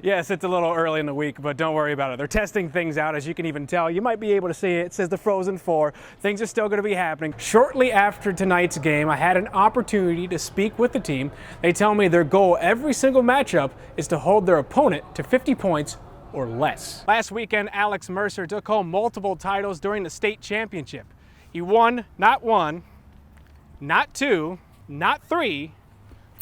Yes, it's a little early in the week, but don't worry about it. They're testing things out, as you can even tell. You might be able to see it. It says the Frozen Four. Things are still going to be happening. Shortly after tonight's game, I had an opportunity to speak with the team. They tell me their goal every single matchup is to hold their opponent to 50 points or less. Last weekend, Alex Mercer took home multiple titles during the state championship. He won not one, not two, not three,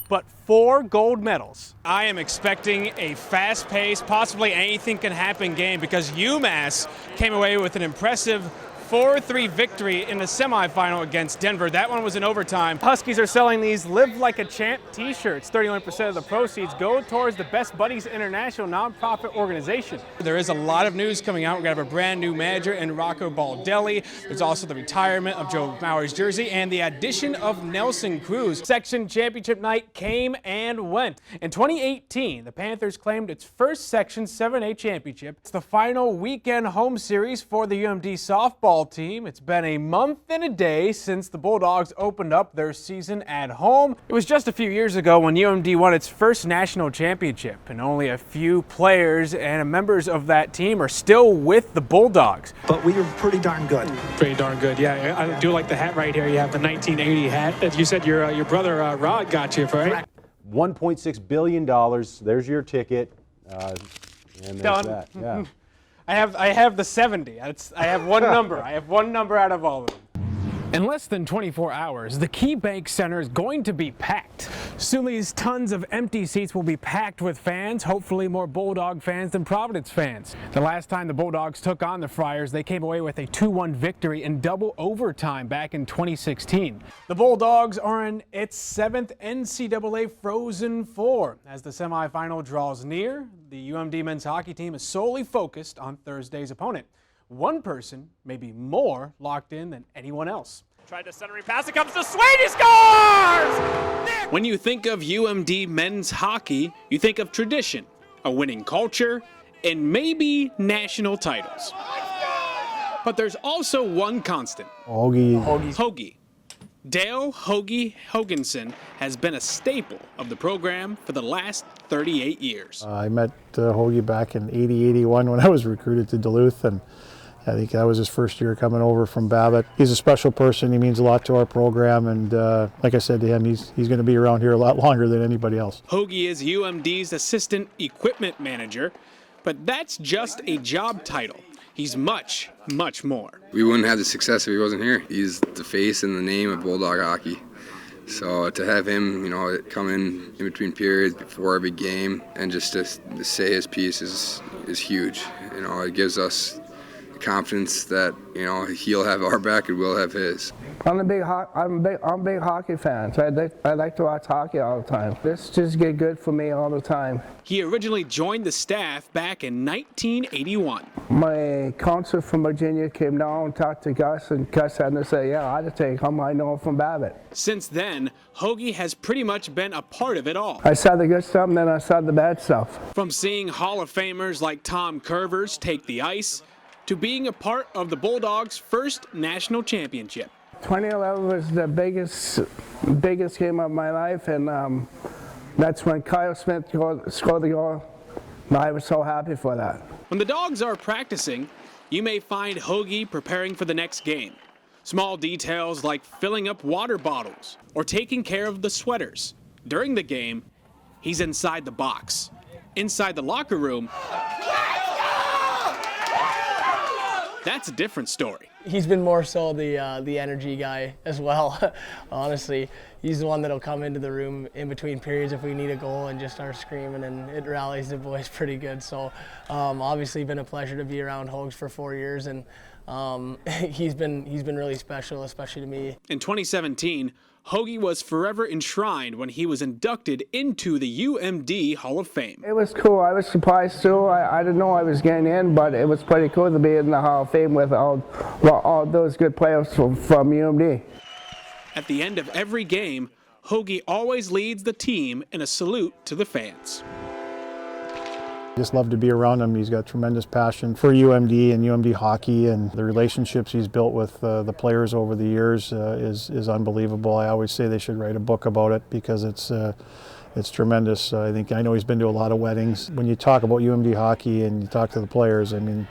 but 4 gold medals. I am expecting a fast-paced, possibly anything can happen game because UMass came away with an impressive 4-3 victory in the semifinal against Denver. That one was in overtime. Huskies are selling these Live Like a Champ t-shirts. 31% of the proceeds go towards the Best Buddies International nonprofit organization. There is a lot of news coming out. We're going to have a brand new manager in Rocco Baldelli. There's also the retirement of Joe Mauer's jersey and the addition of Nelson Cruz. Section championship night came and went. In 2018, the Panthers claimed its first Section 7A championship. It's the final weekend home series for the UMD softball team. It's been a month and a day since the Bulldogs opened up their season at home. It was just a few years ago when UMD won its first national championship, and only a few players and members of that team are still with the Bulldogs. But we were pretty darn good. Pretty darn good, yeah. I do like the hat right here. You have the 1980 hat that you said your brother Rod got you for, right? $1.6 billion. There's your ticket. And there's Done. that. Yeah. I have the 70. I have one number. I have one number out of all of them. In less than 24 hours, the KeyBank Center is going to be packed. Sully's tons of empty seats will be packed with fans, hopefully more Bulldog fans than Providence fans. The last time the Bulldogs took on the Friars, they came away with a 2-1 victory in double overtime back in 2016. The Bulldogs are in its 7th NCAA Frozen Four. As the semifinal draws near, the UMD men's hockey team is solely focused on Thursday's opponent. One person may be more locked in than anyone else. Tried to centering pass, it comes to Swain, he scores! When you think of UMD men's hockey, you think of tradition, a winning culture, and maybe national titles. But there's also one constant. Hoagie. Dale Hoagie Haagenson has been a staple of the program for the last 38 years. I met Hoagie back in 80-81 when I was recruited to Duluth, and I think that was his first year coming over from Babbitt. He's a special person. He means a lot to our program, and like I said to him, he's going to be around here a lot longer than anybody else. Hoagie is UMD's assistant equipment manager, but that's just a job title. He's much, much more. We wouldn't have the success if he wasn't here. He's the face and the name of Bulldog hockey. So to have him, come in between periods before every game and just to say his piece is huge. It gives us confidence that he'll have our back and we'll have his. I'm a big hockey fan. So I like to watch hockey all the time. This just get good for me all the time. He originally joined the staff back in 1981. My counselor from Virginia came down and talked to Gus, and Gus had to say, yeah, I'd take him. I know him from Babbitt. Since then, Hoagie has pretty much been a part of it all. I saw the good stuff and then I saw the bad stuff. From seeing Hall of Famers like Tom Curvers take the ice, to being a part of the Bulldogs' first national championship. 2011 was the biggest game of my life, and that's when Kyle Smith scored the goal. I was so happy for that. When the Dogs are practicing, you may find Hoagie preparing for the next game. Small details like filling up water bottles or taking care of the sweaters. During the game, he's inside the box. Inside the locker room, that's a different story. He's been more so the energy guy as well. Honestly, he's the one that'll come into the room in between periods if we need a goal and just start screaming, and it rallies the boys pretty good. So obviously been a pleasure to be around Hoags for 4 years, and he's been really special, especially to me. In 2017, Hoagie was forever enshrined when he was inducted into the UMD Hall of Fame. It was cool. I was surprised too. I didn't know I was getting in, but it was pretty cool to be in the Hall of Fame with all those good players from UMD. At the end of every game, Hoagie always leads the team in a salute to the fans. Just love to be around him. He's got tremendous passion for UMD and UMD hockey, and the relationships he's built with the players over the years is unbelievable. I always say they should write a book about it because it's it's tremendous. I know he's been to a lot of weddings. When you talk about UMD hockey and you talk to the players, I mean,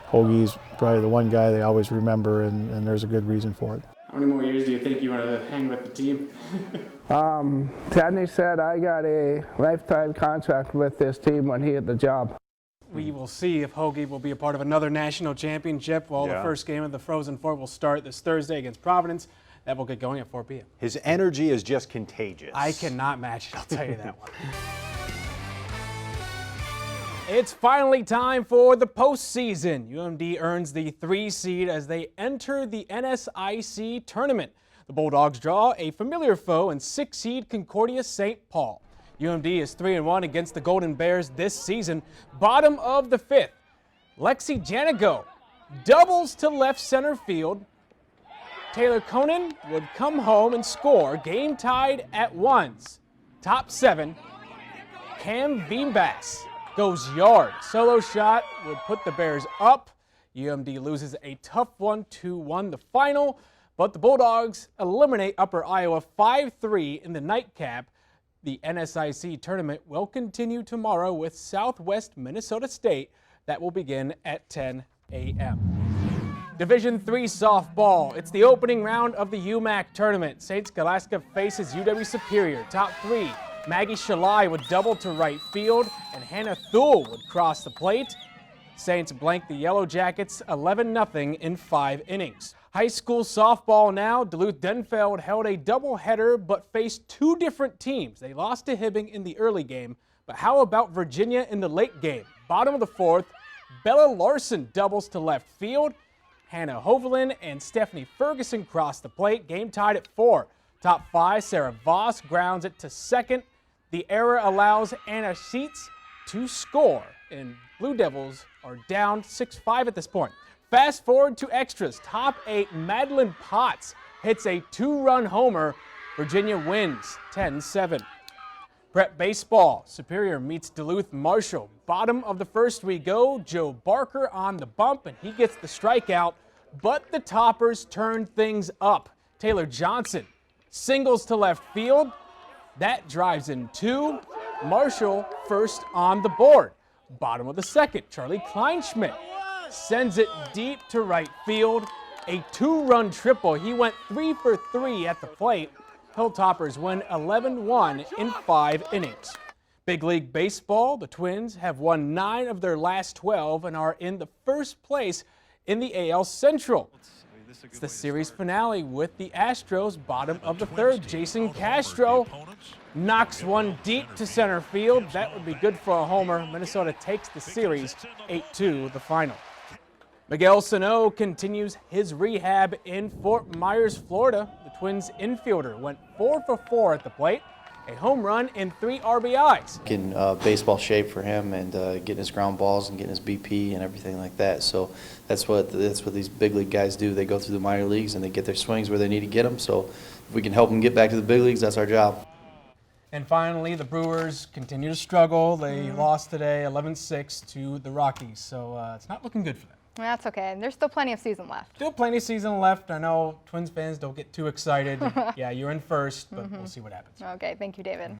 Hoagie's probably the one guy they always remember, and there's a good reason for it. How many more years do you think you want to hang with the team? Tadney said I got a lifetime contract with this team when he had the job. We will see if Hoagie will be a part of another national championship. Well, the first game of the Frozen Four will start this Thursday against Providence. That will get going at 4 p.m. His energy is just contagious. I cannot match it, I'll tell you that one. It's finally time for the postseason. UMD earns the 3 seed as they enter the NSIC tournament. The Bulldogs draw a familiar foe in 6 seed Concordia St. Paul. UMD is 3-1 against the Golden Bears this season. Bottom of the 5th, Lexi Janigo doubles to left center field. Taylor Conan would come home and score. Game tied at 1s. Top 7, Cam Beambass goes yard. Solo shot would put the Bears up. UMD loses a tough 1-2-1 the final, but the Bulldogs eliminate Upper Iowa 5-3 in the nightcap. The NSIC tournament will continue tomorrow with Southwest Minnesota State. That will begin at 10 a.m. Division III softball. It's the opening round of the UMAC tournament. St. Scholastica faces UW Superior. Top 3, Maggie Shalai would double to right field, and Hannah Thule would cross the plate. Saints blank the Yellow Jackets 11-0 in 5 innings. High school softball now. Duluth-Denfeld held a doubleheader but faced 2 different teams. They lost to Hibbing in the early game, but how about Virginia in the late game? Bottom of the 4th, Bella Larson doubles to left field. Hannah Hovelin and Stephanie Ferguson cross the plate. Game tied at 4. Top 5, Sarah Voss grounds it to second. The error allows Anna Sheets to score, and Blue Devils are down 6-5 at this point. Fast forward to extras. Top 8, Madeline Potts hits a 2-run homer. Virginia wins 10-7. Prep baseball. Superior meets Duluth Marshall. Bottom of the 1st we go. Joe Barker on the bump, and he gets the strikeout. But the Toppers turn things up. Taylor Johnson singles to left field. That drives in 2. Marshall first on the board. Bottom of the 2nd, Charlie Kleinschmidt sends it deep to right field. A 2-run triple. He went 3 for 3 at the plate. Hilltoppers win 11-1 in 5 innings. Big League Baseball, the Twins have won 9 of their last 12 and are in the first place in the AL Central. It's the series finale with the Astros, bottom of the 3rd. Jason Castro knocks one deep to center field. That would be good for a homer. Minnesota takes the series 8-2 the final. Miguel Sano continues his rehab in Fort Myers, Florida. The Twins infielder went 4 for 4 at the plate, a home run and 3 RBIs. Getting baseball shape for him and getting his ground balls and getting his BP and everything like that. So that's what these big league guys do. They go through the minor leagues and they get their swings where they need to get them. So if we can help them get back to the big leagues, that's our job. And finally, the Brewers continue to struggle. They lost today 11-6 to the Rockies, so it's not looking good for them. That's okay. There's still plenty of season left. Still plenty of season left. I know Twins fans don't get too excited. Yeah, you're in first, but we'll see what happens. Okay, thank you, David.